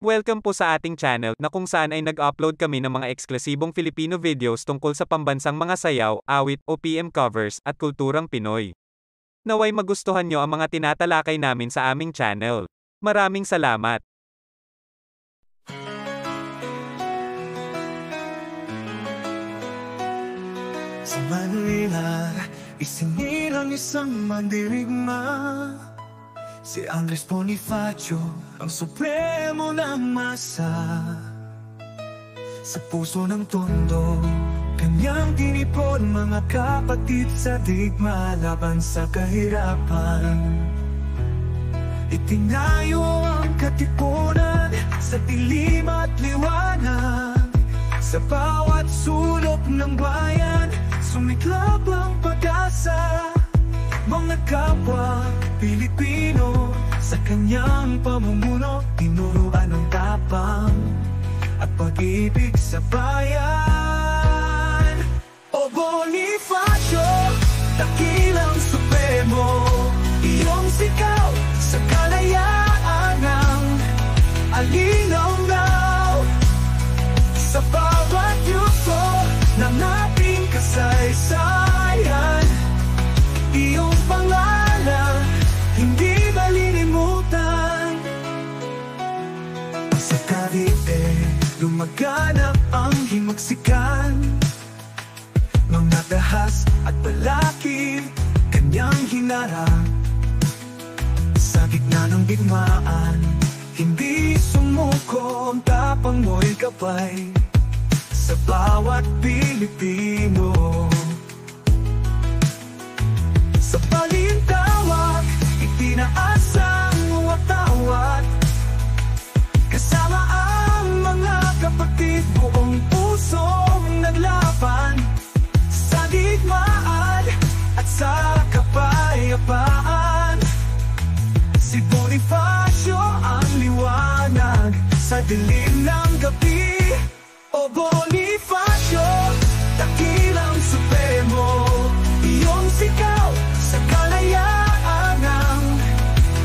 Welcome po sa ating channel na kung saan ay nag-upload kami ng mga eksklusibong Filipino videos tungkol sa pambansang mga sayaw, awit, OPM covers, at kulturang Pinoy. Naway magustuhan nyo ang mga tinatalakay namin sa aming channel. Maraming salamat! Sa Manila, isinilang isang mandirigma. Si Andres Bonifacio, ang supremo ng masa. Sa puso ng tondo, kanyang tinipon mga kapatid sa digma laban sa kahirapan. Itinayo ang katipunan sa dilim at liwanag. Sa bawat sulok ng bayan, sumiklab ang pag-asa. Mga kapwa Pilipino, sa kanyang pamumuno, tinuruan ng tapang at pag-ibig sa bayan. O Bonifacio, dakilang supremo, iyong sigaw sa kalayaan ng alinaw-naw. Sa bawat yuko ng ating kasaysayan, iyong pangalan hindi malilimutan. Sa Cavite, lumaganap ang himagsikan. Mga dahas at balakid, kanyang hinarap. Sa gitna ng digmaan, hindi sumuko ang tapang mo'y gabay sa bawat Pilipino. Sa palintawak, itinaas ang watawat. Kasama ang mga kapatid, buong pusong naglaban sa digmaan at sa kapayapaan. Si Bonifacio ang liwanag sa dilim ng gabi. O Bonifacio, dakilang supremo, iyong sigaw sa kalayaan ng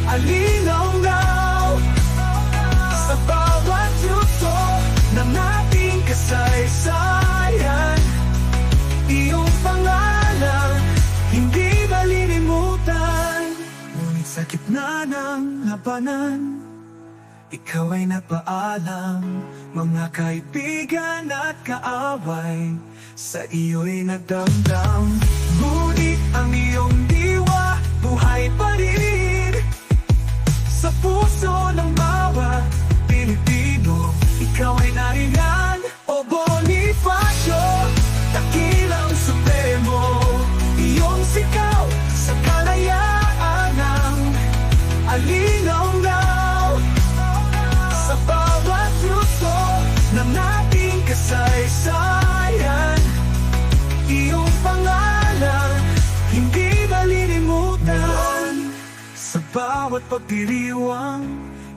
alinaw-naw. Sa bawat yuto ng ating kasaysayan, iyong pangalan hindi malilimutan. Ngunit sa gitna ng labanan, ikaw ay nagpaalam. Mga kaibigan at kaaway sa iyo'y nagdamdam. Ngunit ang iyong diwa, buhay pa rin sa puso ng bawat Pilipino. Ikaw ay nariyan, O Bonifacio, dakilang supremo, iyong sigaw sa kalayaan ng alinaw-naw. Sa bawat yuto ng ating kasaysayan, iyong pangalan hindi malilimutan. Sa bawat pagdiriwang,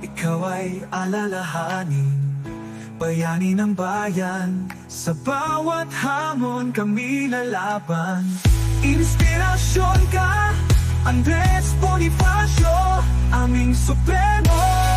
ikaw ay alalahanin. Bayani ng bayan, sa bawat hamon kami lalaban. Inspirasyon ka, Andres Bonifacio, aming supremo.